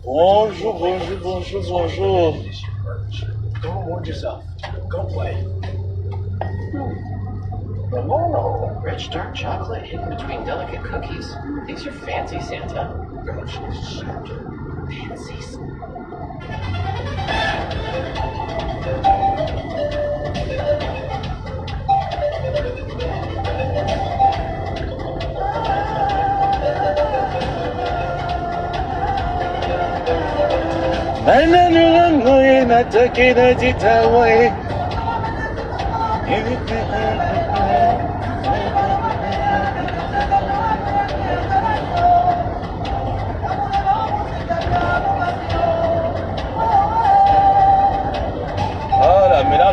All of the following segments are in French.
Bonjour, bonjour, bonjour, bonjour. Don't wound yourself. Go play. Oh, rich dark chocolate hidden between delicate cookies. These are fancy, Santa. Fancy. Mananungangoy na takina jitaway. Ah là, mais là,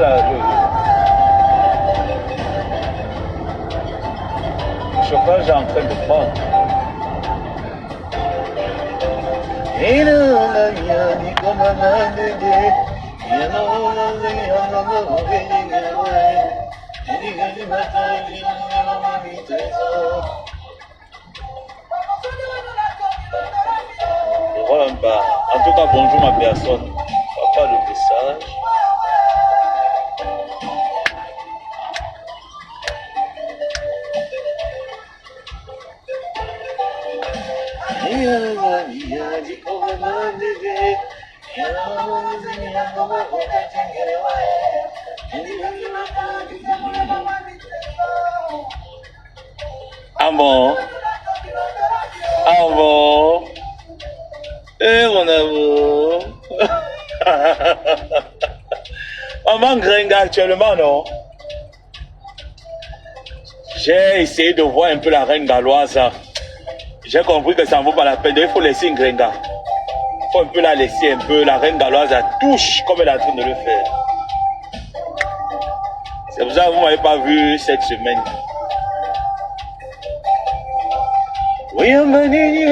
le chauffage est en train de prendre. Voilà, bah, en tout cas, bonjour ma personne. Pas le message. Ah bon? Ah bon? Eh mon amour. Maman Gringa actuellement, non? J'ai essayé de voir un peu la reine galloise. J'ai compris que ça ne vaut pas la peine. Il faut laisser une Gringa. Il faut un peu la laisser un peu. La reine galloise, elle touche comme elle est en train de le faire. C'est pour ça que vous ne m'avez pas vu cette semaine. Oui, on m'a dit.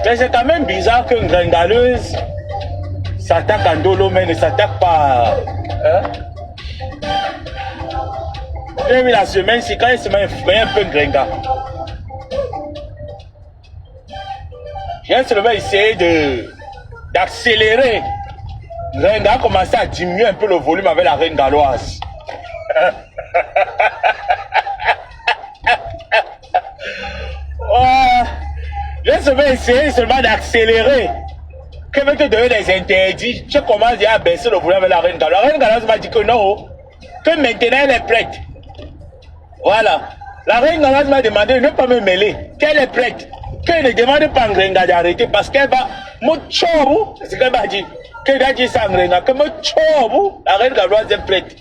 Mais c'est quand même bizarre qu'une gringaleuse s'attaque à Ndolo, mais ne s'attaque pas. Hein? J'ai vu la semaine, c'est quand il se met un peu gringa. J'ai seulement essayé d'accélérer. Gringa a commencé à diminuer un peu le volume avec la reine galloise. Ouais. J'ai seulement essayé d'accélérer. Que veut te donner des interdits? Je commence déjà à baisser le volume avec la reine galloise. La reine galloise m'a dit que non, que maintenant elle est prête. Voilà. La reine galloise m'a demandé de ne pas me mêler, qu'elle est prête. Qu'elle ne demande pas à Gringa d'arrêter parce qu'elle va me chobu. C'est ce qu'elle m'a dit. Qu'elle a dit ça à Gringa, que me chobu. La reine galloise est prête.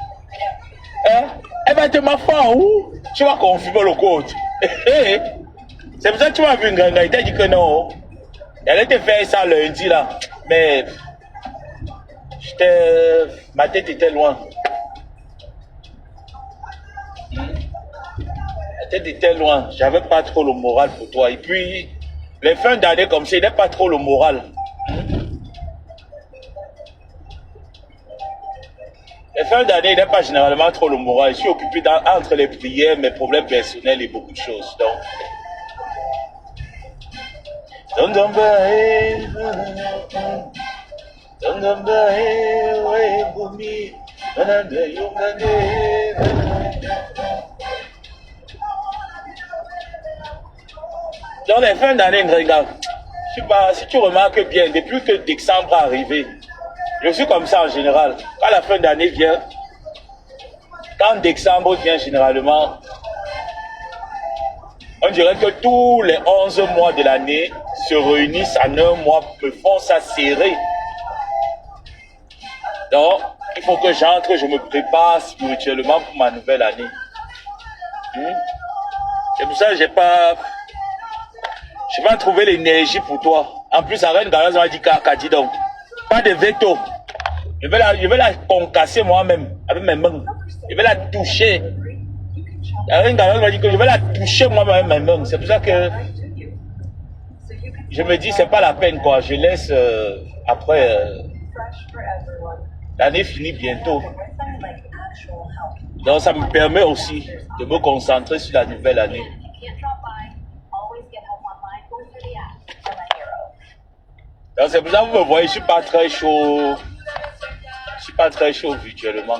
Hein? Elle va te m'affaire où? Tu vas confirmer le code. C'est pour ça que tu m'as vu Gringa. Il t'a dit que non. Elle était faire ça lundi là. Mais ma tête était loin. Ma tête était loin. J'avais pas trop le moral pour toi. Et puis, les fins d'année comme ça, il n'est pas trop le moral. Les fins d'année, il n'est pas généralement trop le moral. Je suis occupé entre les prières, mes problèmes personnels et beaucoup de choses. Donc, dans les fins d'année, regarde, je sais pas, si tu remarques bien, depuis que décembre est arrivé, je suis comme ça en général. Quand la fin d'année vient, quand décembre vient généralement, on dirait que tous les 11 mois de l'année se réunissent en un mois, me font ça serrer. Donc, il faut que j'entre, je me prépare spirituellement pour ma nouvelle année. C'est pour ça que j'ai pas trouvé l'énergie pour toi. En plus, la reine Galaz m'a dit qu'a dit donc, pas de veto. Je vais la concasser moi-même, avec mes mains. Je vais la toucher. La reine Galaz m'a dit que je vais la toucher moi-même avec mes mains. C'est pour ça que je me dis, c'est pas la peine quoi. Je laisse après. L'année finit bientôt. Donc ça me permet aussi de me concentrer sur la nouvelle année. Donc c'est pour ça que vous me voyez, je suis pas très chaud. Je suis pas très chaud virtuellement.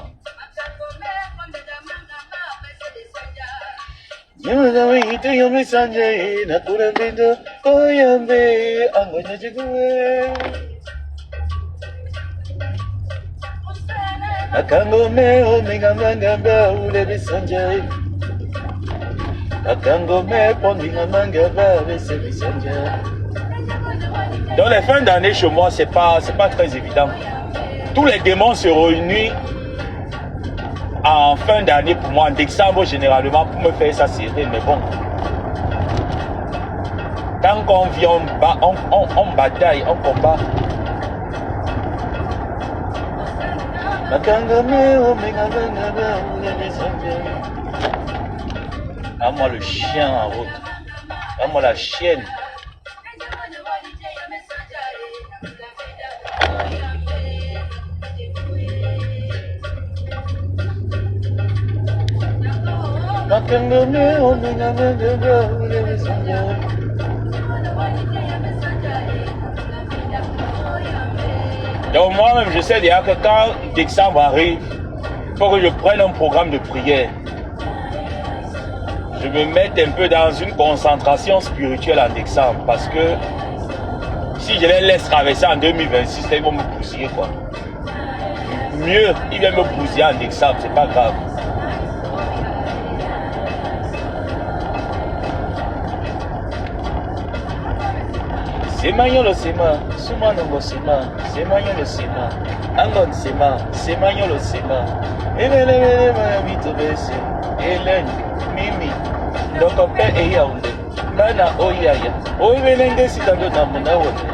Akangome ominga mangamba ulebe sanjay. Akangome pondinga mangamba bese sanjay. Dans les fins d'année chez moi, c'est pas très évident. Tous les démons se réunissent en fin d'année pour moi, en décembre généralement, pour me faire ça serrer, mais bon. Tant qu'on vient, on bataille, on combat. Ah, moi le chien en route. Ah, moi la chienne. Donc moi-même, je sais déjà que quand décembre arrive, il faut que je prenne un programme de prière. Je me mette un peu dans une concentration spirituelle en décembre, parce que si je les laisse traverser en 2026, ils vont me bousiller quoi. Mieux, ils viennent me bousiller en décembre, c'est pas grave. Sema yolo sema, suma nongo sema, sema yolo sema, angon sema, sema yolo sema, elele vito bese, eleni, mimi, ndoko pe eya unde, mana oyaya, oibenenge sitando na munawote.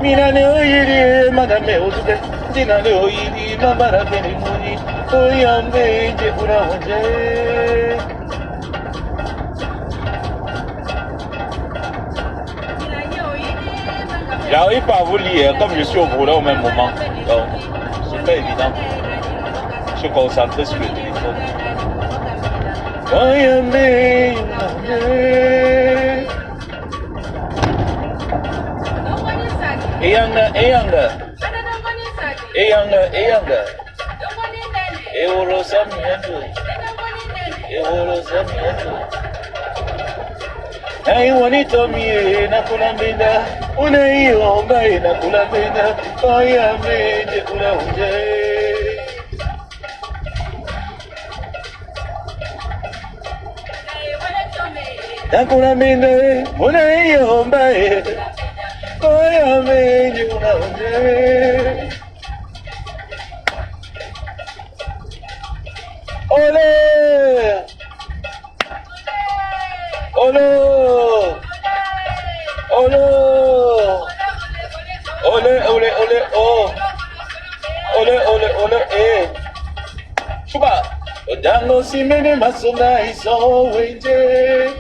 Minane oyiri, madame ozube, dinane oyiri, mamara beni muni, oyambe je urawanje. J'arrive pas à vous lire comme je suis au boulot au même moment. Donc, c'est pas évident. Je suis concentré sur le téléphone. Eyanga. Ai wanito mie na kulambenda unaiomba na kulambenda oya meje unaunje na kulambenda unaiomba oya meje unaunje ole Olo! Olo! Ole, oh! Ole, eh! Shuba! Odango simene masonga iso wenje!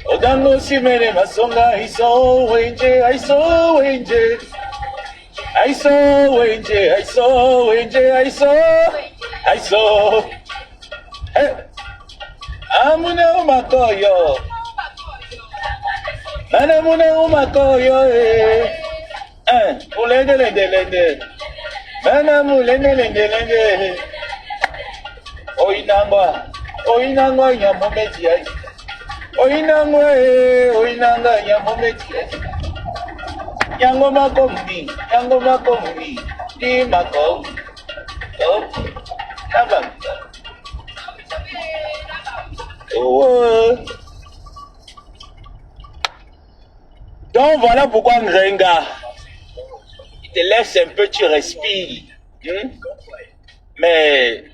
Odango simene masonga iso wenje! Aiso! Eh! Amune umakoyo, manamune umakoyo, ulende, manamulende, oinangwa nyamomeji, oinanga nyamomeji, yango makombi, di makombi, nabang. Donc voilà pourquoi Ngrenga, il te laisse un peu, tu respires. Mais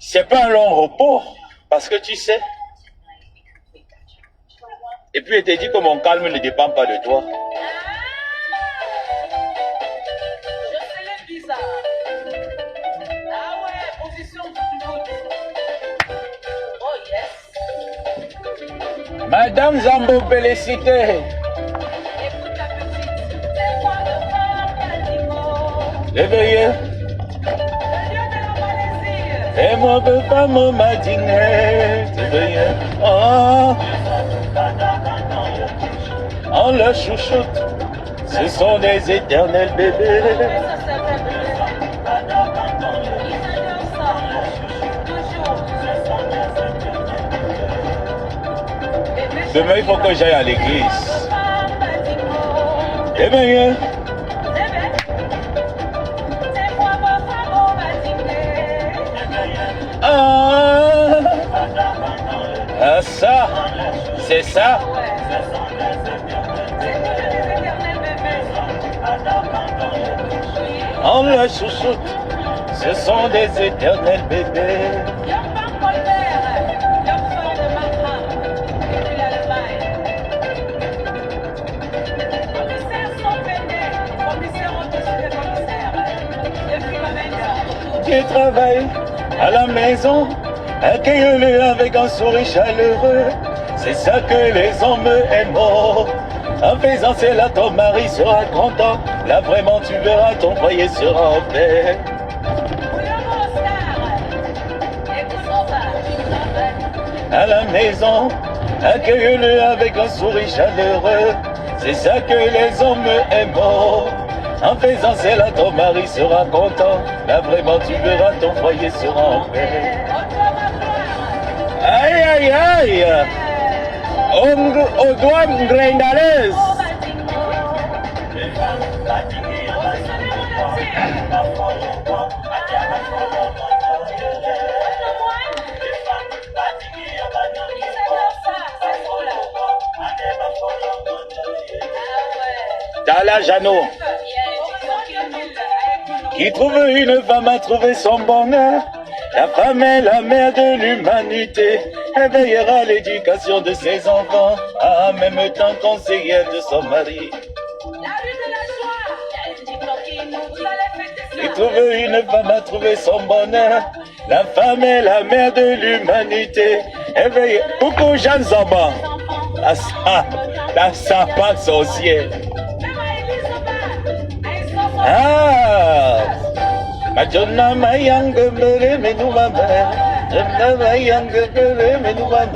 c'est pas un long repos, parce que tu sais. Et puis il te dit que mon calme ne dépend pas de toi. Madame Zambo Félicité, Éveillé. Et moi, peu pas mon matinée. Éveillé. Oh. On le chouchoute. Ce sont des éternels bébés. Demain, il faut que j'aille à l'église. Éveillé. Ah, ça, c'est ça. On le chouchoute, ce sont des éternels bébés. Qui travaille à la maison, accueille-le avec un sourire chaleureux. C'est ça que les hommes aiment. En faisant cela, ton mari sera content. Là vraiment, tu verras, ton foyer sera en paix. À la maison, accueille-le avec un sourire chaleureux. C'est ça que les hommes aiment. En faisant cela, ton mari sera content. Là vraiment, tu verras, ton foyer sera en paix. Aïe, aïe, aïe. Au doigt gringalaise. Tala Jano. Qui trouve une femme a trouvé son bonheur. La femme est la mère de l'humanité. Elle veillera à l'éducation de ses enfants, en même temps conseillère de son mari. Qui trouve une femme a trouvé son bonheur. La femme est la mère de l'humanité. Elle veille. Coucou Jeanne Zamba. La sapate sorcière. Ah! Madonna Mayanga Bere Menuama. Madonna Mayanga Bere Menuama.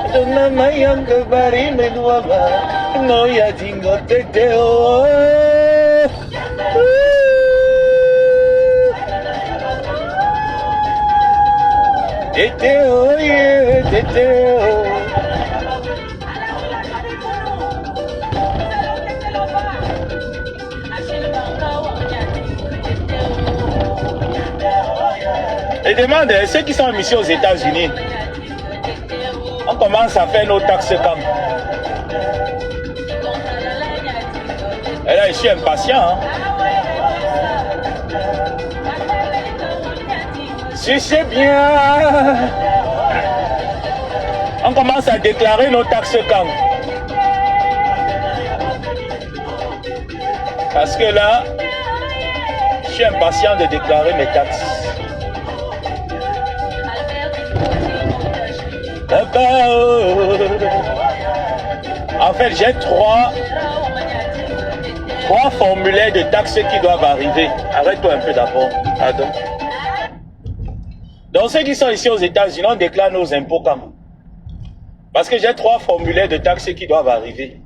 Madonna Mayanga Bari Menuama. No ya dingo teteo. Teteo, yeah, teteo. Et demande ceux qui sont en mission aux États-Unis. On commence à faire nos taxes comme. Et là, je suis impatient. Hein? Si c'est bien. On commence à déclarer nos taxes comme. Parce que là, je suis impatient de déclarer mes taxes. En fait, j'ai trois formulaires de taxes qui doivent arriver. Arrête-toi un peu d'abord. Pardon. Donc, ceux qui sont ici aux États-Unis, on déclare nos impôts quand? Parce que j'ai trois formulaires de taxes qui doivent arriver.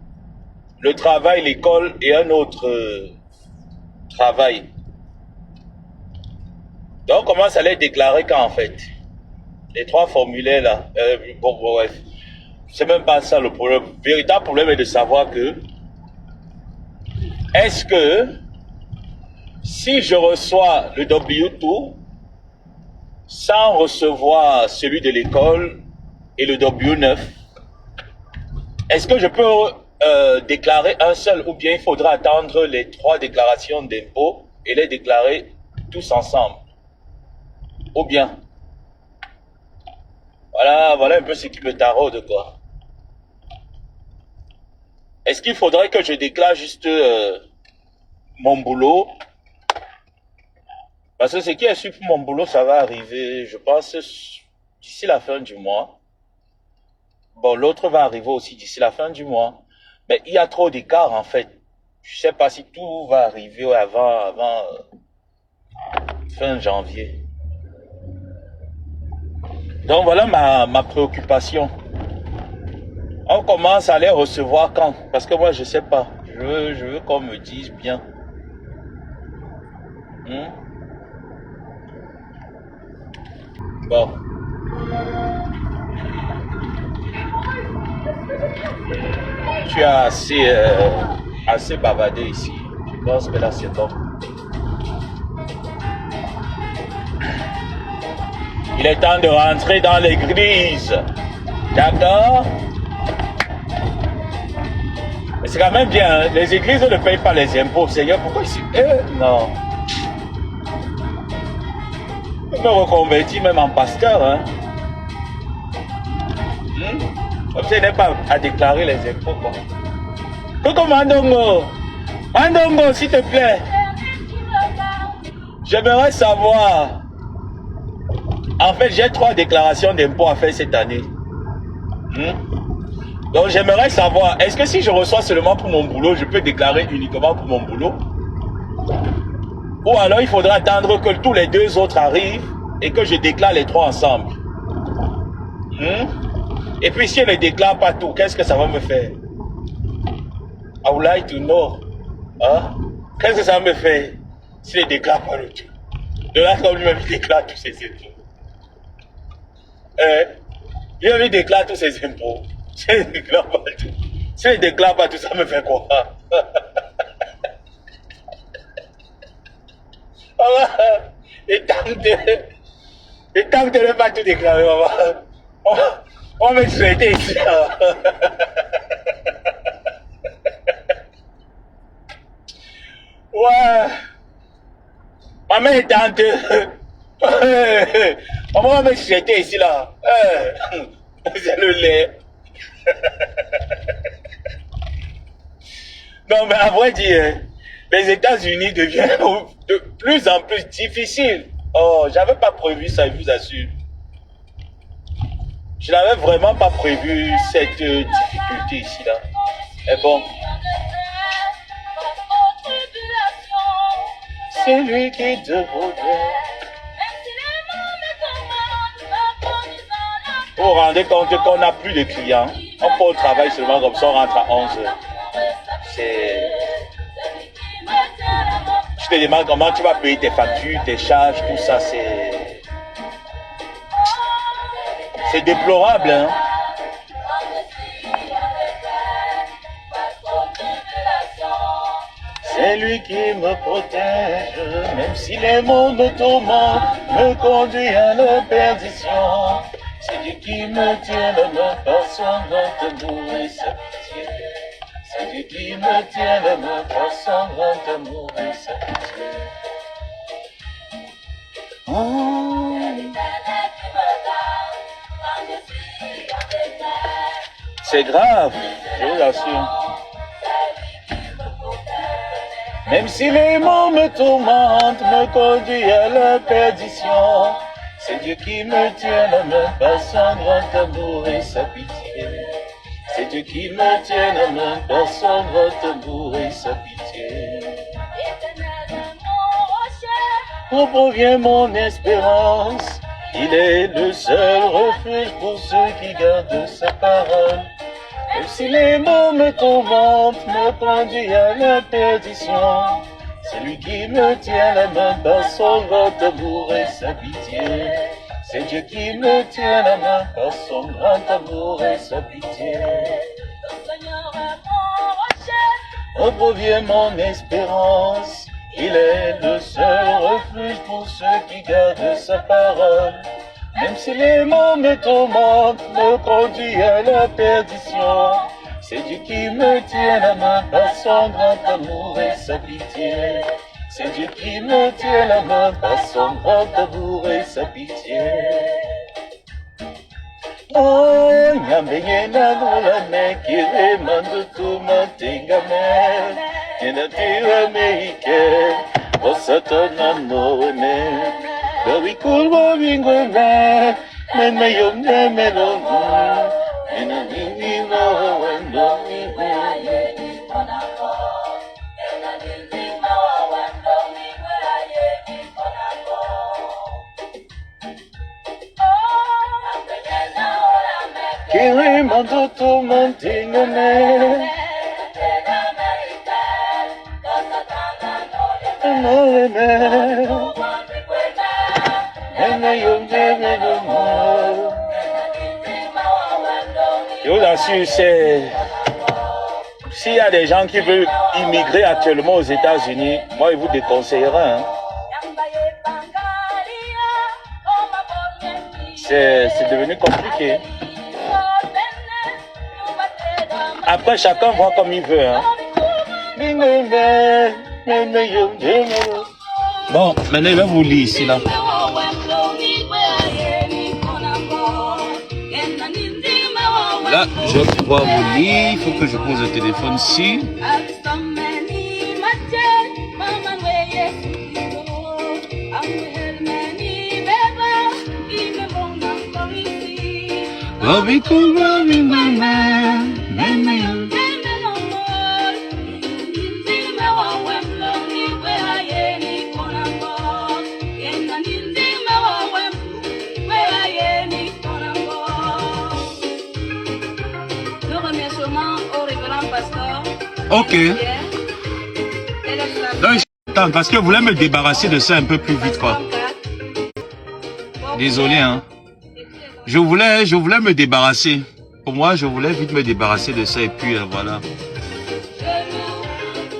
Le travail, l'école et un autre travail. Donc, on commence à les déclarer quand en fait? Les trois formulaires là, bon, bref, c'est même pas ça le problème. Le véritable problème est de savoir que, est-ce que, si je reçois le W2, sans recevoir celui de l'école et le W9, est-ce que je peux déclarer un seul ou bien il faudra attendre les trois déclarations d'impôts et les déclarer tous ensemble? Ou bien? Voilà un peu ce qui me taraude, quoi. Est-ce qu'il faudrait que je déclare juste mon boulot? Parce que ce qui est sûr pour mon boulot, ça va arriver, je pense, d'ici la fin du mois. Bon, l'autre va arriver aussi d'ici la fin du mois. Mais il y a trop d'écart, en fait. Je ne sais pas si tout va arriver avant Fin janvier. Donc voilà ma préoccupation. On commence à les recevoir quand? Parce que moi je sais pas. Je veux qu'on me dise bien. Bon. Tu as assez bavardé ici. Je pense que là c'est bon. Il est temps de rentrer dans l'église. D'accord? Mais c'est quand même bien. Hein? Les églises ne payent pas les impôts. Seigneur, pourquoi ici? Non. Je me reconvertis même en pasteur. Hein? Comme ça, il n'est pas à déclarer les impôts. Quoi. Coco Mandongo. Mandongo, s'il te plaît. J'aimerais savoir. En fait, j'ai 3 déclarations d'impôts à faire cette année. Donc, j'aimerais savoir, est-ce que si je reçois seulement pour mon boulot, je peux déclarer uniquement pour mon boulot? Ou alors, il faudra attendre que tous les 2 autres arrivent et que je déclare les 3 ensemble. Et puis, si je ne déclare pas tout, qu'est-ce que ça va me faire? I would like to know. Hein? Qu'est-ce que ça va me faire si je ne déclare pas le tout? De là, comme lui-même, il déclare tous ses impôts. Lui-même, il déclare tous ses impôts. Si je ne déclare pas tout. Si je ne déclare pas tout, ça me fait quoi? Et tant que tu ne pas tout déclarer, on va souhaiter ici. Ouais. Maman est tante. On va me souhaiter ici là. C'est le lait. Non, mais à vrai dire, les États-Unis deviennent de plus en plus difficiles. Oh, j'avais pas prévu ça, je vous assure. Je n'avais vraiment pas prévu cette difficulté ici là. Mais bon. C'est lui qui te protège. Vous vous rendez compte qu'on n'a plus de clients. On peut au travail seulement comme ça, on rentre à 11h. Je te demande comment tu vas payer tes factures, tes charges, tout ça, c'est déplorable, hein. C'est lui qui me protège, même si les mondes me tourmentent, me conduit à la perdition. C'est Dieu qui me tient la main par son grand amour et sa pitié. C'est Dieu qui me tient la main par son grand amour et sa pitié. C'est grave, je vous assure. Même si les mots me tourmentent, me conduisent à la perdition, c'est Dieu qui me tient la main par son grand amour et sa pitié. C'est Dieu qui me tient la main par son grand amour et sa pitié. Où provient mon espérance? Il est le seul refuge pour ceux qui gardent sa parole. Même si les mots me tourmentent, me conduisent à la perdition, c'est lui qui me tient la main par son grand amour et sa pitié. C'est Dieu qui me tient la main par son grand amour et sa pitié. Où provient mon espérance? Il est le seul refuge pour ceux qui gardent sa parole. Même si les mots me tourmentent, me conduisent à la perdition, c'est Dieu qui me tient la main par son grand amour et sa pitié. C'est Dieu qui me tient la main par son grand amour et sa pitié. Oh, nyambeyena nulame kiremando tumatingame, nenatira meike, osatana noeme. Very cool moving with me, men may you never know, and I didn't know when don't Quand tout le monde t'aime, je vous assure, s'il y a des gens qui veulent immigrer actuellement aux États-Unis, moi, je vous déconseillerais. Hein. C'est devenu compliqué. Après, chacun voit comme il veut. Hein. Bon, maintenant, il va vous lire ici, là. Là, je vais pouvoir vous lire. Il faut que je pose le téléphone ici. Ok. Donc, attends, parce que je voulais me débarrasser de ça un peu plus vite, quoi. Désolé, hein. Je voulais me débarrasser. Pour moi, je voulais vite me débarrasser de ça et puis voilà.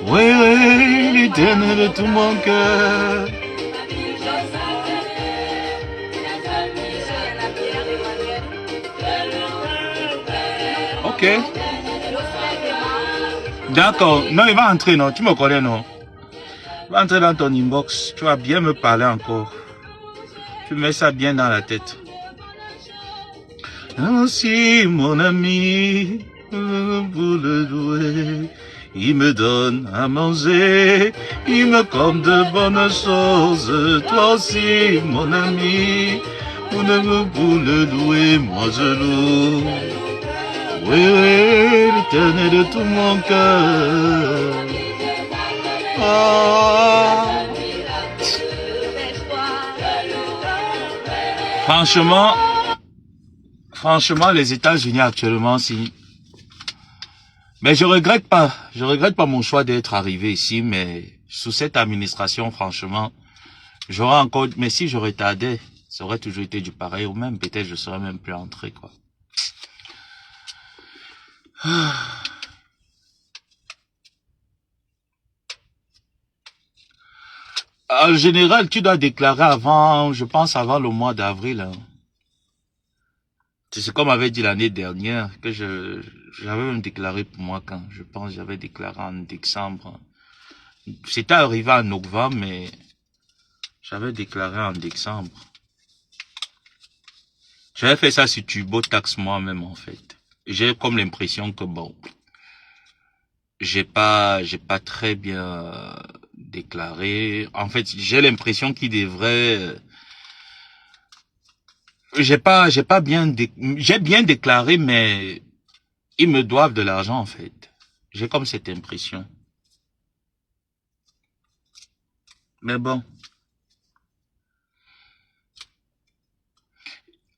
Oui, oui, l'éternel de tout mon cœur. Ok. D'accord. Non, il va entrer, non. Tu me connais, non. Il va entrer dans ton inbox. Tu vas bien me parler encore. Tu mets ça bien dans la tête. Ainsi, mon ami, pour le douer, il me donne à manger, il me comme de bonnes choses. Toi aussi, mon ami, pour le douer, moi je loue. Oui, oui, l'éternel de tout mon cœur. Ah. Franchement, les États-Unis actuellement, si. Mais je regrette pas mon choix d'être arrivé ici, mais sous cette administration, franchement, j'aurais encore, mais si j'aurais tardé, ça aurait toujours été du pareil, ou même peut-être je serais même plus entré, quoi. En général, tu dois déclarer avant, je pense avant le mois d'avril. Hein. C'est comme avait dit l'année dernière que j'avais même déclaré pour moi quand, je pense j'avais déclaré en décembre. C'était arrivé en novembre, mais j'avais déclaré en décembre. J'avais fait ça sur TurboTax moi-même en fait. J'ai comme l'impression que bon, j'ai pas très bien déclaré. En fait, j'ai l'impression qu'il devrait. J'ai bien déclaré, mais ils me doivent de l'argent en fait. J'ai comme cette impression. Mais bon.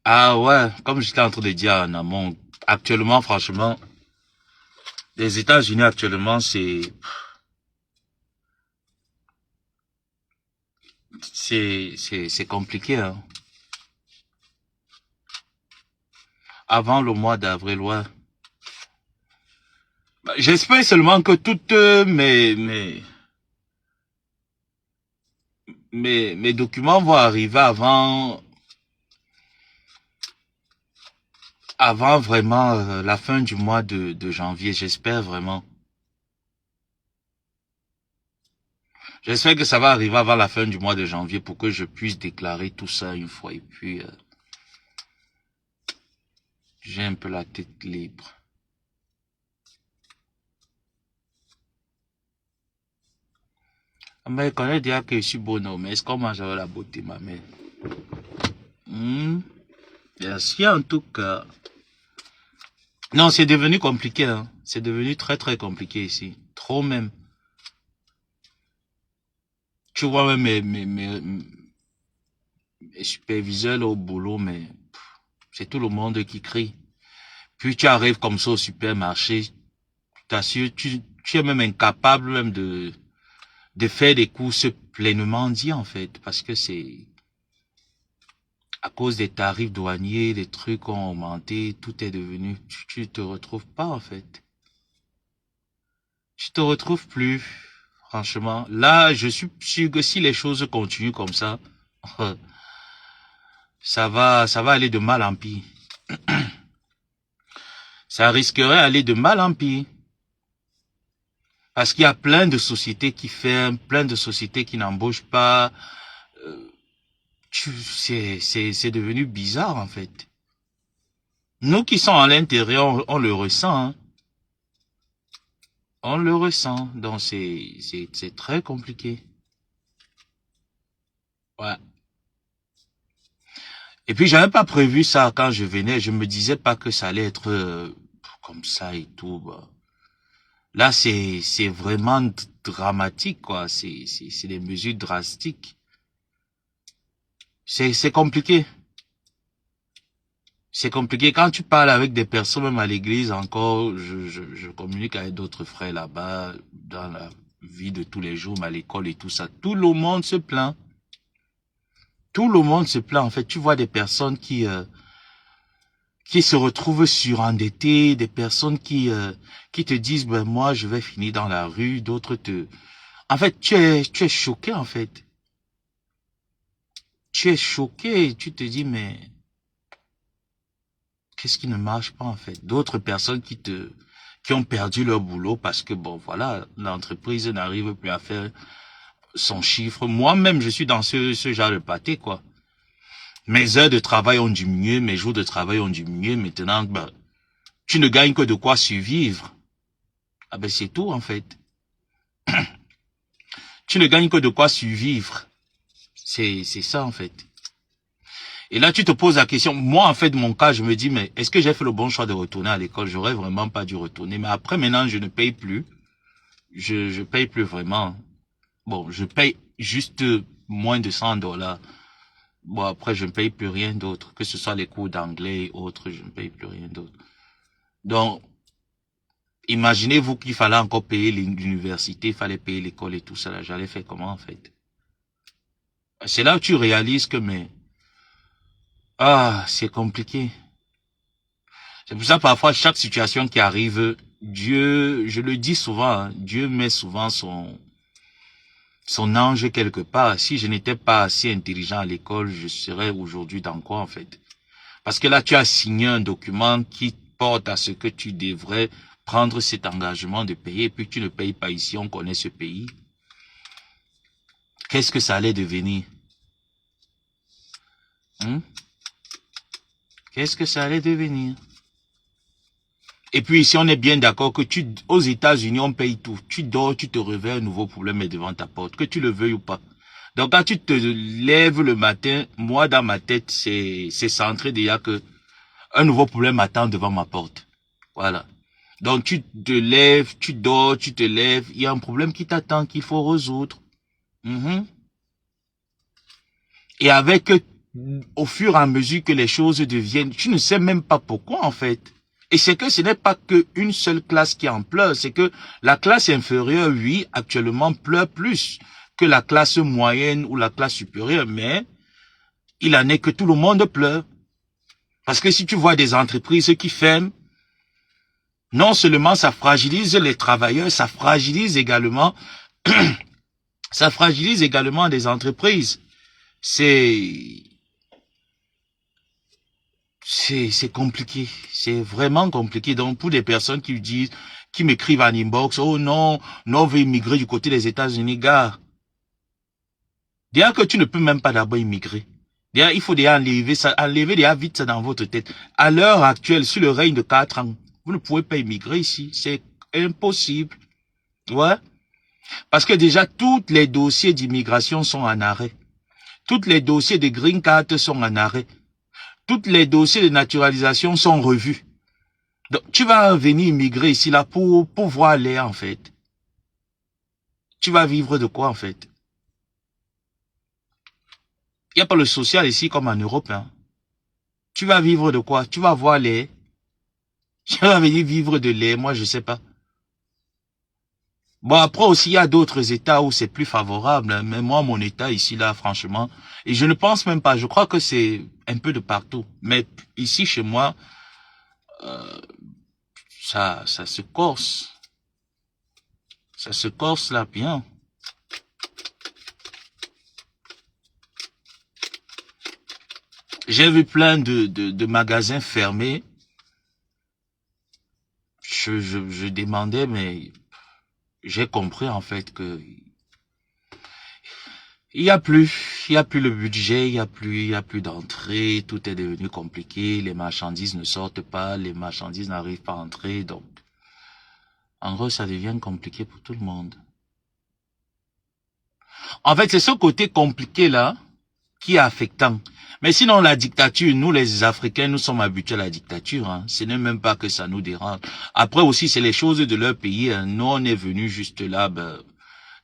Ah ouais, comme j'étais en train de dire en amont, actuellement, franchement, les États-Unis actuellement, c'est compliqué, hein. Avant le mois d'avril, ouais. J'espère seulement que toutes mes documents vont arriver avant vraiment la fin du mois de janvier. J'espère vraiment. J'espère que ça va arriver avant la fin du mois de janvier pour que je puisse déclarer tout ça une fois. Et puis, j'ai un peu la tête libre. Mais quand elle dit que je suis bonhomme, est-ce qu'on mange avec la beauté, ma mère? Bien sûr, en tout cas. Non, c'est devenu compliqué. Hein. C'est devenu très, très compliqué ici. Trop même. Tu vois même mes superviseurs là, au boulot, mais c'est tout le monde qui crie. Puis tu arrives comme ça au supermarché, je t'assure, tu es même incapable même de faire des courses pleinement dit en fait, parce que c'est à cause des tarifs douaniers, les trucs ont augmenté, tout est devenu, tu te retrouves pas en fait. Tu te retrouves plus, franchement. Là, je suis sûr que si les choses continuent comme ça, ça va aller de mal en pire. Ça risquerait d'aller de mal en pire. Parce qu'il y a plein de sociétés qui ferment, plein de sociétés qui n'embauchent pas. C'est devenu bizarre, en fait. Nous qui sommes à l'intérieur, on le ressent. Hein. On le ressent. Donc, c'est très compliqué. Ouais. Et puis, j'avais pas prévu ça quand je venais. Je me disais pas que ça allait être comme ça et tout. Bah. Là, c'est vraiment dramatique, quoi. C'est des mesures drastiques. C'est compliqué. C'est compliqué. Quand tu parles avec des personnes, même à l'église encore, je communique avec d'autres frères là-bas, dans la vie de tous les jours, mais à l'école et tout ça. Tout le monde se plaint. Tout le monde se plaint. En fait, tu vois des personnes qui se retrouvent surendettées, des personnes qui te disent, ben, moi, je vais finir dans la rue, d'autres te... En fait, tu es choqué, en fait. Tu es choqué, tu te dis, mais qu'est-ce qui ne marche pas, en fait? D'autres personnes qui ont perdu leur boulot parce que, bon, voilà, l'entreprise n'arrive plus à faire son chiffre. Moi-même, je suis dans ce genre de pâté, quoi. Mes heures de travail ont diminué, mes jours de travail ont diminué. Maintenant, ben, tu ne gagnes que de quoi survivre. Ah ben, c'est tout, en fait. Tu ne gagnes que de quoi survivre. C'est ça, en fait. Et là, tu te poses la question. Moi, en fait, de mon cas, je me dis, mais est-ce que j'ai fait le bon choix de retourner à l'école? J'aurais vraiment pas dû retourner. Mais après, maintenant, je ne paye plus. Je paye plus vraiment. Bon, je paye juste moins de $100. Bon, après, je ne paye plus rien d'autre. Que ce soit les cours d'anglais et autres, je ne paye plus rien d'autre. Donc, imaginez-vous qu'il fallait encore payer l'université, il fallait payer l'école et tout ça. J'allais faire comment, en fait? C'est là où tu réalises que, mais... Ah, c'est compliqué. C'est pour ça, parfois, chaque situation qui arrive, Dieu, je le dis souvent, hein, Dieu met souvent son ange quelque part. Si je n'étais pas assez intelligent à l'école, je serais aujourd'hui dans quoi, en fait? Parce que là, tu as signé un document qui porte à ce que tu devrais prendre cet engagement de payer, et puis tu ne payes pas ici, on connaît ce pays. Qu'est-ce que ça allait devenir? Qu'est-ce que ça allait devenir? Et puis ici, on est bien d'accord que aux États-Unis, on paye tout. Tu dors, tu te réveilles, un nouveau problème est devant ta porte, que tu le veuilles ou pas. Donc quand tu te lèves le matin, moi dans ma tête, c'est centré déjà que un nouveau problème attend devant ma porte. Voilà. Donc tu te lèves, tu dors, tu te lèves, il y a un problème qui t'attend qu'il faut résoudre. Et avec, au fur et à mesure que les choses deviennent, tu ne sais même pas pourquoi en fait. Et c'est que ce n'est pas qu'une seule classe qui en pleure, c'est que la classe inférieure, oui, actuellement pleure plus que la classe moyenne ou la classe supérieure, mais il en est que tout le monde pleure. Parce que si tu vois des entreprises qui ferment, non seulement ça fragilise les travailleurs, ça fragilise également des entreprises. C'est compliqué, c'est vraiment compliqué. Donc pour des personnes qui m'écrivent en inbox, oh non, on veut immigrer du côté des États-Unis, gars. Déjà que tu ne peux même pas d'abord immigrer. Déjà, il faut déjà enlever déjà vite ça dans votre tête. À l'heure actuelle, sur le règne de 4 ans, vous ne pouvez pas immigrer ici. C'est impossible. Ouais. Parce que déjà, tous les dossiers d'immigration sont en arrêt. Tous les dossiers de green card sont en arrêt. Tous les dossiers de naturalisation sont revus. Donc, tu vas venir immigrer ici, là, pour voir l'air, en fait. Tu vas vivre de quoi, en fait? Il n'y a pas le social ici comme en Europe, hein. Tu vas vivre de quoi? Tu vas voir l'air. Je vais venir vivre de lait, moi je sais pas. Bon, après aussi, il y a d'autres États où c'est plus favorable, hein, mais moi, mon État ici, là, franchement, et je ne pense même pas, je crois que c'est un peu de partout. Mais ici, chez moi, ça se corse. Ça se corse là bien. J'ai vu plein de magasins fermés. Je demandais, mais j'ai compris en fait que il y a plus le budget, il y a plus d'entrée, tout est devenu compliqué, les marchandises ne sortent pas, les marchandises n'arrivent pas à entrer, donc en gros ça devient compliqué pour tout le monde. En fait, c'est ce côté compliqué là qui est affectant. Mais sinon, la dictature, nous les Africains, nous sommes habitués à la dictature. Hein. Ce n'est même pas que ça nous dérange. Après aussi, c'est les choses de leur pays. Hein. Nous, on est venus juste là. Ben,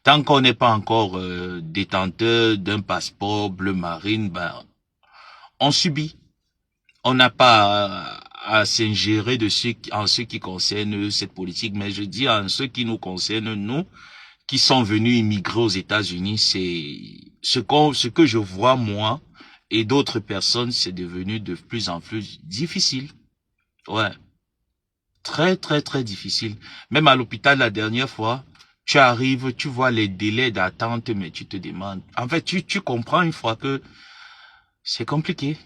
tant qu'on n'est pas encore détenteur d'un passeport bleu marine, ben, on subit. On n'a pas à s'ingérer en ce qui concerne cette politique. Mais je dis en ce qui nous concerne, nous, qui sont venus immigrer aux États-Unis, c'est ce que je vois moi et d'autres personnes, c'est devenu de plus en plus difficile. Ouais, très très très difficile. Même à l'hôpital la dernière fois, tu arrives, tu vois les délais d'attente, mais tu te demandes. En fait, tu comprends une fois que c'est compliqué.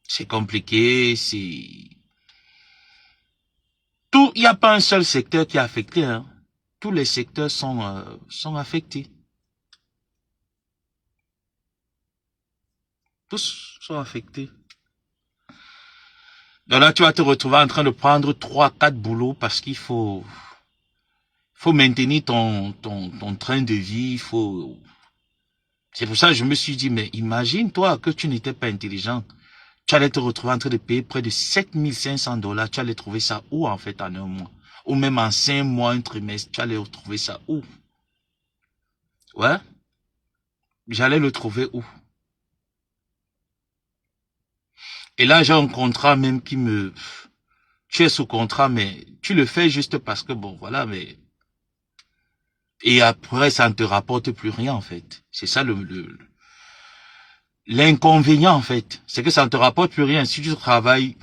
C'est compliqué, c'est tout. Il n'y a pas un seul secteur qui est affecté. Hein. Tous les secteurs sont affectés. Tous sont affectés. Donc là, tu vas te retrouver en train de prendre 3-4 boulots parce qu'il faut maintenir ton train de vie. C'est pour ça que je me suis dit, mais imagine toi que tu n'étais pas intelligent. Tu allais te retrouver en train de payer près de $7 500. Tu allais trouver ça où en fait en un mois? Ou même en 5 mois, un trimestre, tu allais retrouver ça où? Ouais. J'allais le trouver où? Et là, j'ai un contrat même qui me... Tu es sous contrat, mais tu le fais juste parce que, bon, voilà, mais... Et après, ça ne te rapporte plus rien, en fait. C'est ça l'inconvénient, en fait. C'est que ça ne te rapporte plus rien. Si tu travailles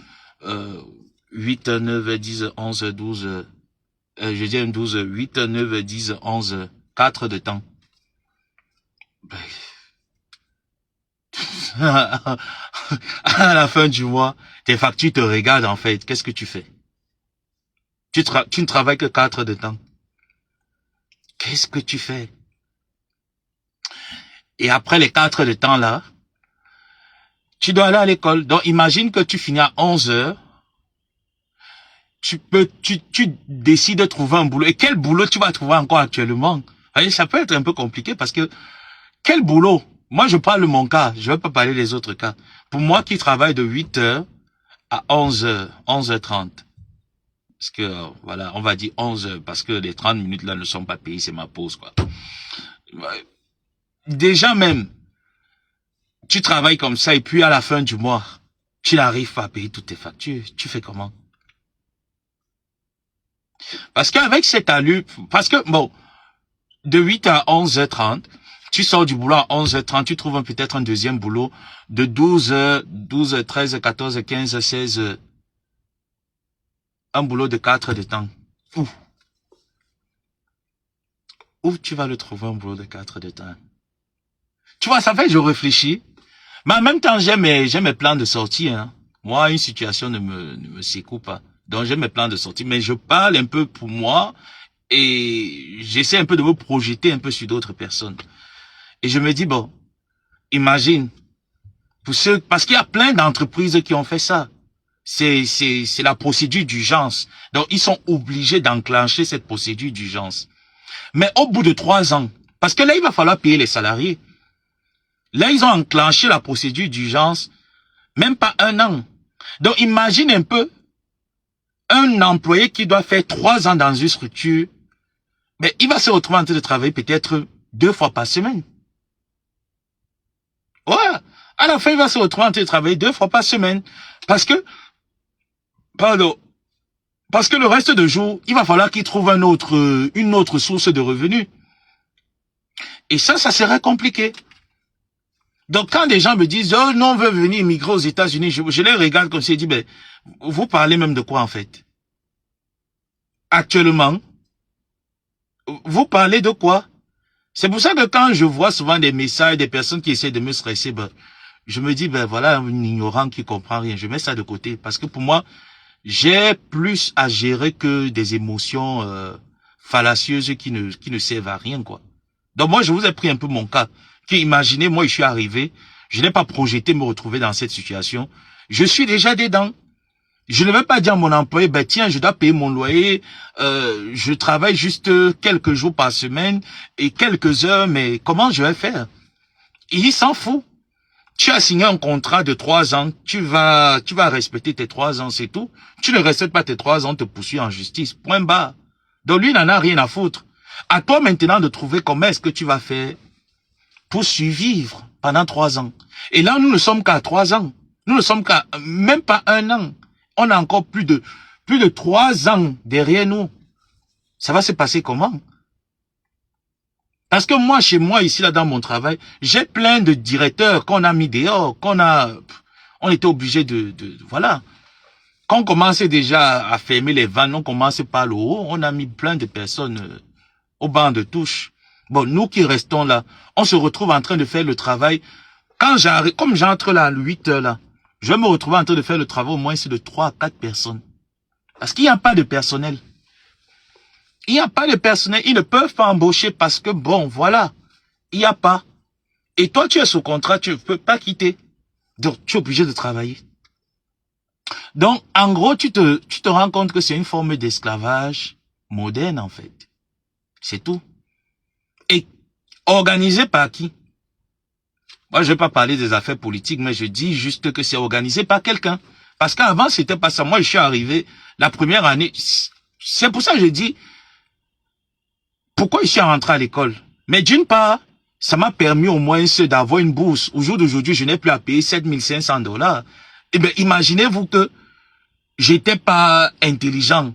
8, 9, 10, 11, 12... je dis un 12, 8, 9, 10, 11, 4 de temps. Ben, à la fin du mois, tes factures te regardent en fait. Qu'est-ce que tu fais? Tu ne travailles que 4 de temps. Qu'est-ce que tu fais? Et après les 4 de temps là, tu dois aller à l'école. Donc imagine que tu finis à 11 heures. Tu décides de trouver un boulot. Et quel boulot tu vas trouver encore actuellement? Voyez, ça peut être un peu compliqué parce que quel boulot? Moi, je parle de mon cas. Je ne vais pas parler des autres cas. Pour moi qui travaille de 8 heures à 11 heures, 11h30. Parce que, voilà, on va dire 11 heures parce que les 30 minutes là ne sont pas payées, c'est ma pause, quoi. Déjà même, tu travailles comme ça et puis à la fin du mois, tu n'arrives pas à payer toutes tes factures. Tu fais comment? Parce qu'avec cette allure, parce que, bon, de 8 à 11h30, tu sors du boulot à 11h30, tu trouves peut-être un deuxième boulot de 12h, 12, 13, 14, 15, 16, un boulot de 4 de temps. Où tu vas le trouver un boulot de 4 de temps? Tu vois, ça fait que je réfléchis. Mais en même temps, j'ai mes plans de sortie. Hein. Moi, une situation ne me secoue pas. Donc, j'ai mes plans de sortie. Mais je parle un peu pour moi et j'essaie un peu de me projeter un peu sur d'autres personnes. Et je me dis, bon, imagine, parce qu'il y a plein d'entreprises qui ont fait ça. C'est la procédure d'urgence. Donc, ils sont obligés d'enclencher cette procédure d'urgence. Mais au bout de 3 ans, parce que là, il va falloir payer les salariés. Là, ils ont enclenché la procédure d'urgence, même pas 1 an. Donc, imagine un peu, un employé qui doit faire 3 ans dans une structure, mais il va se retrouver en train de travailler peut-être 2 fois par semaine. Ouais, à la fin, il va se retrouver en train de travailler 2 fois par semaine. Parce que Pardon. Parce que le reste de jour, il va falloir qu'il trouve une autre source de revenus. Et ça serait compliqué. Donc, quand des gens me disent, oh non, on veut venir immigrer aux États-Unis, je les regarde comme si je dis, ben, vous parlez même de quoi, en fait? Actuellement, vous parlez de quoi? C'est pour ça que quand je vois souvent des messages, des personnes qui essaient de me stresser, ben, je me dis, ben, voilà, un ignorant qui comprend rien. Je mets ça de côté. Parce que pour moi, j'ai plus à gérer que des émotions, fallacieuses qui ne servent à rien, quoi. Donc, moi, je vous ai pris un peu mon cas. Imaginez, moi, je suis arrivé, je n'ai pas projeté me retrouver dans cette situation. Je suis déjà dedans. Je ne vais pas dire à mon employé, ben tiens, je dois payer mon loyer, je travaille juste quelques jours par semaine et quelques heures, mais comment je vais faire? Il s'en fout. Tu as signé un contrat de 3 ans, tu vas respecter tes 3 ans, c'est tout. Tu ne respectes pas tes 3 ans, te poursuis en justice. Point barre. Donc lui, il n'en a rien à foutre. À toi maintenant de trouver comment est-ce que tu vas faire pour survivre pendant 3 ans. Et là, nous ne sommes qu'à 3 ans. Nous ne sommes qu'à même pas 1 an. On a encore plus de 3 ans derrière nous. Ça va se passer comment? Parce que moi, chez moi, ici, là, dans mon travail, j'ai plein de directeurs qu'on a mis dehors, on était obligé voilà. Quand on commençait déjà à fermer les vannes, on commençait par le haut, on a mis plein de personnes au banc de touche. Bon, nous qui restons là, on se retrouve en train de faire le travail. Quand j'arrive, comme j'entre là à 8 heures là, je vais me retrouver en train de faire le travail au moins c'est de 3 à 4 personnes. Parce qu'il n'y a pas de personnel. Il n'y a pas de personnel. Ils ne peuvent pas embaucher parce que bon, voilà. Il n'y a pas. Et toi, tu es sous contrat, tu ne peux pas quitter. Donc, tu es obligé de travailler. Donc, en gros, tu te rends compte que c'est une forme d'esclavage moderne, en fait. C'est tout. Et organisé par qui? Moi, je vais pas parler des affaires politiques, mais je dis juste que c'est organisé par quelqu'un. Parce qu'avant, c'était pas ça. Moi, je suis arrivé la première année. C'est pour ça que je dis, pourquoi je suis rentré à l'école? Mais d'une part, ça m'a permis au moins d'avoir une bourse. Au jour d'aujourd'hui, je n'ai plus à payer 7500 $. Eh bien, imaginez-vous que j'étais pas intelligent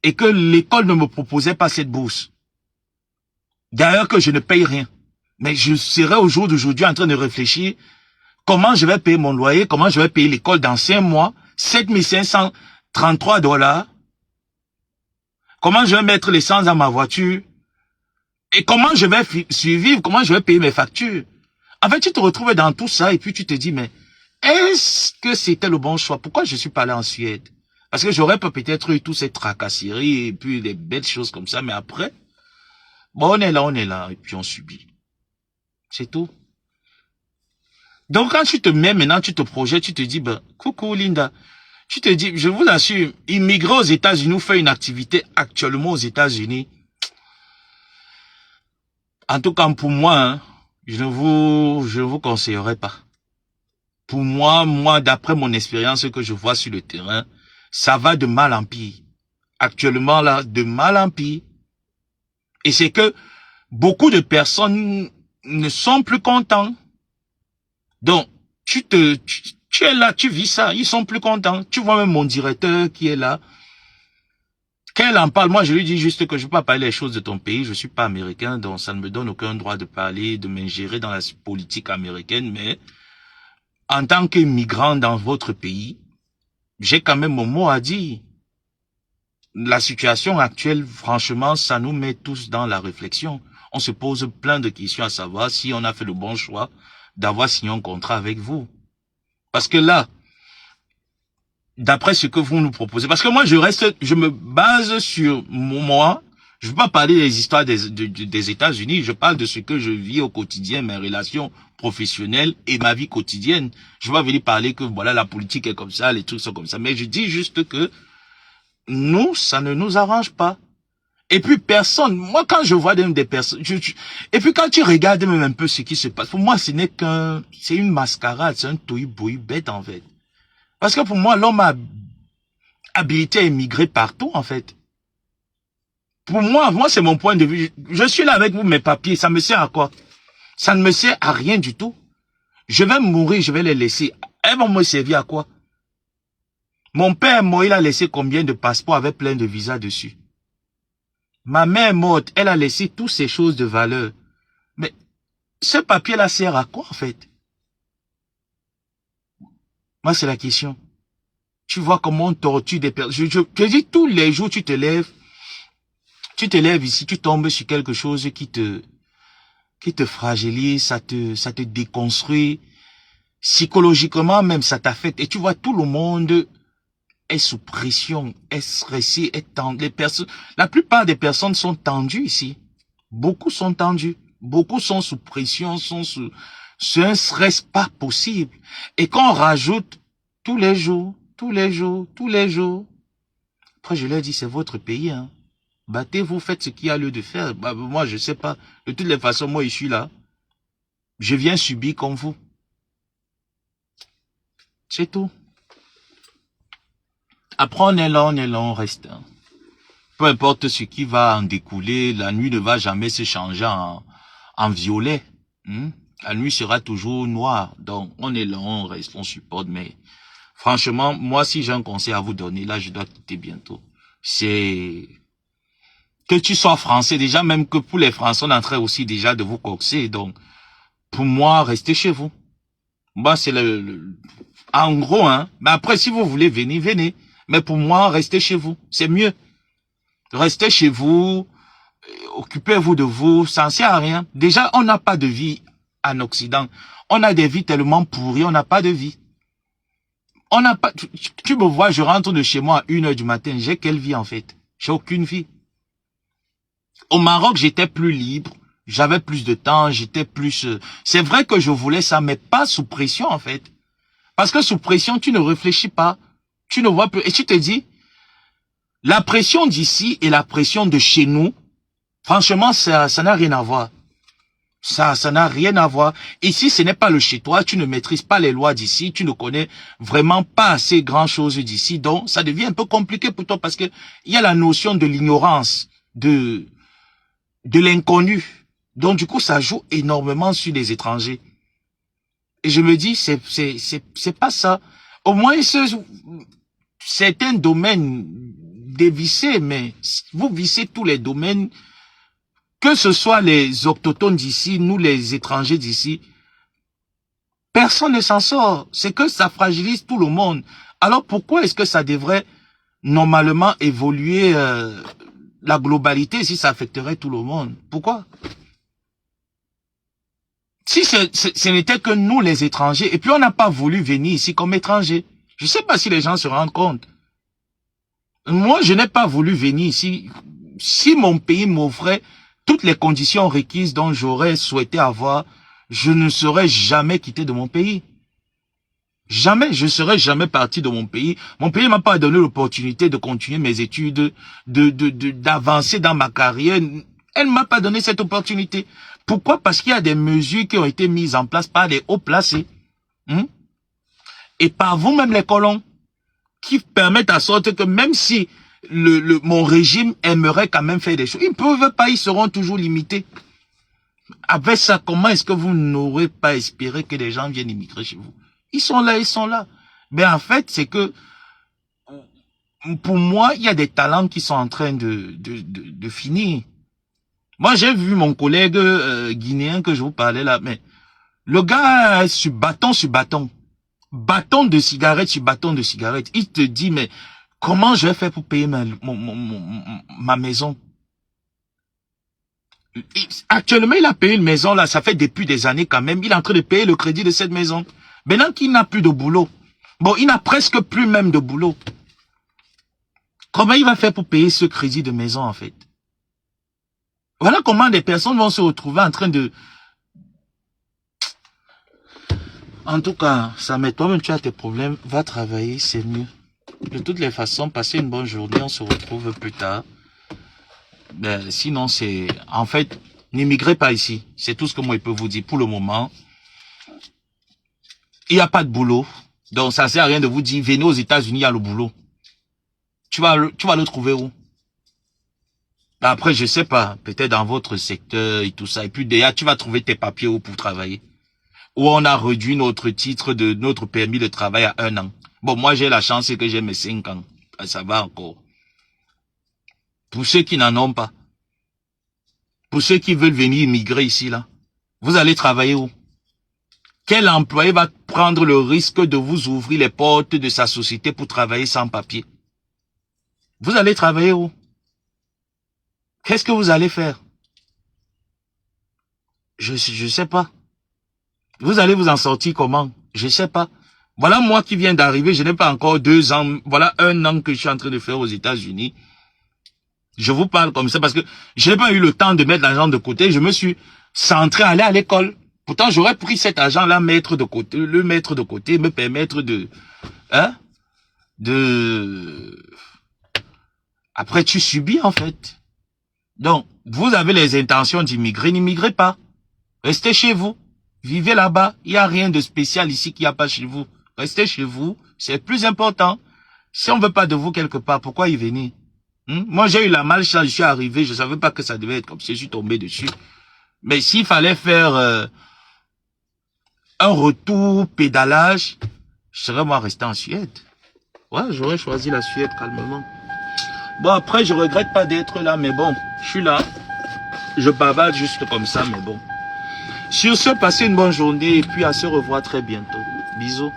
et que l'école ne me proposait pas cette bourse. D'ailleurs que je ne paye rien. Mais je serai au jour d'aujourd'hui en train de réfléchir comment je vais payer mon loyer, comment je vais payer l'école dans 5 mois, 7533 $. Comment je vais mettre l'essence dans ma voiture et comment je vais survivre, comment je vais payer mes factures. En fait, tu te retrouves dans tout ça et puis tu te dis, mais est-ce que c'était le bon choix? Pourquoi je suis pas allé en Suède? Parce que j'aurais peut-être eu toutes ces tracasseries et puis des belles choses comme ça, mais après, bon, on est là, et puis on subit. C'est tout. Donc, quand tu te mets maintenant, tu te projettes, tu te dis, ben, coucou Linda, tu te dis, je vous assure, immigrer aux États-Unis ou faire une activité actuellement aux États-Unis, en tout cas pour moi, hein, je ne vous conseillerais pas. Pour moi, d'après mon expérience que je vois sur le terrain, ça va de mal en pire. Actuellement, là, de mal en pire. Et c'est que beaucoup de personnes ne sont plus contents. Donc, tu es là, tu vis ça, ils sont plus contents. Tu vois même mon directeur qui est là. Quand elle en parle, moi je lui dis juste que je ne peux pas parler les choses de ton pays, je ne suis pas américain, donc ça ne me donne aucun droit de parler, de m'ingérer dans la politique américaine, mais en tant que migrant dans votre pays, j'ai quand même mon mot à dire. La situation actuelle, franchement, ça nous met tous dans la réflexion. On se pose plein de questions à savoir si on a fait le bon choix d'avoir signé un contrat avec vous. Parce que là, d'après ce que vous nous proposez, parce que moi je me base sur moi, je ne veux pas parler des histoires des États-Unis, je parle de ce que je vis au quotidien, mes relations professionnelles et ma vie quotidienne. Je ne vais pas venir parler que voilà la politique est comme ça, les trucs sont comme ça, mais je dis juste que nous, ça ne nous arrange pas. Et puis personne, moi quand je vois des personnes, et puis quand tu regardes même un peu ce qui se passe, pour moi ce n'est c'est une mascarade, c'est un tohu-bohu bête en fait. Parce que pour moi, l'homme a habilité à émigrer partout en fait. Pour moi c'est mon point de vue. Je suis là avec vous, mes papiers, ça me sert à quoi? Ça ne me sert à rien du tout. Je vais mourir, je vais les laisser. Elles vont me servir à quoi? Mon père est mort, il a laissé combien de passeports avec plein de visas dessus? Ma mère est morte, elle a laissé toutes ces choses de valeur. Mais ce papier-là sert à quoi en fait? Moi, c'est la question. Tu vois comment on torture des personnes. Je te dis, tous les jours, tu te lèves ici, tu tombes sur quelque chose qui te fragilise, ça te déconstruit. Psychologiquement même, ça t'affecte. Et tu vois, tout le monde est sous pression, est stressé, est tendu. La plupart des personnes sont tendues ici. Beaucoup sont tendus. Beaucoup sont sous pression, c'est un stress pas possible. Et quand on rajoute tous les jours, après je leur dis, c'est votre pays, hein. Battez-vous, faites ce qu'il y a lieu de faire. Bah, moi, je sais pas. De toutes les façons, moi, je suis là. Je viens subir comme vous. C'est tout. Après, on est là, on reste. Hein. Peu importe ce qui va en découler, la nuit ne va jamais se changer en violet. La nuit sera toujours noire. Donc, on est là, on reste, on supporte. Mais franchement, moi, si j'ai un conseil à vous donner, là, je dois quitter bientôt. C'est que tu sois français, déjà, même que pour les Français, on est en train aussi déjà de vous coxer. Donc, pour moi, restez chez vous. Moi, c'est en gros, hein. Mais après, si vous voulez venir, venez. Mais pour moi, restez chez vous. C'est mieux. Restez chez vous. Occupez-vous de vous. Ça ne sert à rien. Déjà, on n'a pas de vie en Occident. On a des vies tellement pourries, on n'a pas de vie. On n'a pas, tu me vois, je rentre de chez moi à 1h du matin. J'ai quelle vie, en fait? J'ai aucune vie. Au Maroc, j'étais plus libre. J'avais plus de temps, j'étais plus... C'est vrai que je voulais ça, mais pas sous pression, en fait. Parce que sous pression, tu ne réfléchis pas. Tu ne vois plus. Et tu te dis, la pression d'ici et la pression de chez nous, franchement, ça n'a rien à voir. Ça n'a rien à voir. Ici, ce n'est pas le chez toi. Tu ne maîtrises pas les lois d'ici. Tu ne connais vraiment pas assez grand chose d'ici. Donc, ça devient un peu compliqué pour toi parce que il y a la notion de l'ignorance, de l'inconnu. Donc, du coup, ça joue énormément sur les étrangers. Et je me dis, c'est pas ça. Au moins, c'est un domaine dévissé, mais vous vissez tous les domaines, que ce soit les autochtones d'ici, nous les étrangers d'ici, personne ne s'en sort. C'est que ça fragilise tout le monde. Alors, pourquoi est-ce que ça devrait normalement évoluer la globalité si ça affecterait tout le monde? Pourquoi? Si ce n'était que nous les étrangers, et puis on n'a pas voulu venir ici comme étrangers. Je ne sais pas si les gens se rendent compte. Moi, je n'ai pas voulu venir ici. Si mon pays m'offrait toutes les conditions requises dont j'aurais souhaité avoir, je ne serais jamais quitté de mon pays. Jamais, je serais jamais parti de mon pays. Mon pays m'a pas donné l'opportunité de continuer mes études, d'avancer dans ma carrière. Elle m'a pas donné cette opportunité. Pourquoi? Parce qu'il y a des mesures qui ont été mises en place par les hauts placés. Et par vous-même les colons, qui permettent à sorte que même si mon régime aimerait quand même faire des choses, ils ne peuvent pas, ils seront toujours limités. Avec ça, comment est-ce que vous n'aurez pas espéré que les gens viennent immigrer chez vous? Ils sont là, ils sont là. Mais en fait, c'est que, pour moi, il y a des talents qui sont en train de finir. Moi, j'ai vu mon collègue guinéen que je vous parlais là, mais le gars est sur bâton sur bâton. Bâton de cigarette sur bâton de cigarette. Il te dit, mais comment je vais faire pour payer ma maison? Actuellement, il a payé une maison là, ça fait depuis des années quand même. Il est en train de payer le crédit de cette maison. Maintenant qu'il n'a plus de boulot. Bon, il n'a presque plus même de boulot. Comment il va faire pour payer ce crédit de maison en fait? Voilà comment des personnes vont se retrouver en train de... En tout cas, ça met toi-même, tu as tes problèmes, va travailler, c'est mieux. De toutes les façons, passez une bonne journée, on se retrouve plus tard. Ben, sinon, c'est... En fait, n'immigrez pas ici. C'est tout ce que moi, je peux vous dire pour le moment. Il n'y a pas de boulot. Donc, ça ne sert à rien de vous dire, venez aux États-Unis, il y a le boulot. Tu vas le trouver où? Après, je sais pas, peut-être dans votre secteur et tout ça. Et puis, déjà, tu vas trouver tes papiers où pour travailler. Où on a réduit notre titre de notre permis de travail à 1 an. Bon, moi, j'ai la chance que j'ai mes 5 ans. Ça va encore. Pour ceux qui n'en ont pas, pour ceux qui veulent venir immigrer ici, là, vous allez travailler où? Quel employé va prendre le risque de vous ouvrir les portes de sa société pour travailler sans papier? Vous allez travailler où? Qu'est-ce que vous allez faire? Je sais pas. Vous allez vous en sortir comment? Je sais pas. Voilà moi qui viens d'arriver, je n'ai pas encore 2 ans, voilà 1 an que je suis en train de faire aux États-Unis. Je vous parle comme ça parce que je n'ai pas eu le temps de mettre l'argent de côté, je me suis centré à aller à l'école. Pourtant, j'aurais pris cet argent-là, mettre de côté, le mettre de côté, me permettre de, après tu subis en fait. Donc, vous avez les intentions d'immigrer, n'immigrez pas. Restez chez vous. Vivez là-bas. Il n'y a rien de spécial ici qu'il n'y a pas chez vous. Restez chez vous. C'est plus important. Si on ne veut pas de vous quelque part, pourquoi y venir? Moi, j'ai eu la malchance, je suis arrivé, je ne savais pas que ça devait être comme ça, je suis tombé dessus. Mais s'il fallait faire un retour pédalage, je serais moi resté en Suède. Ouais, j'aurais choisi la Suède calmement. Bon, après, je regrette pas d'être là, mais bon, je suis là. Je bavarde juste comme ça, mais bon. Sur ce, passez une bonne journée et puis à se revoir très bientôt. Bisous.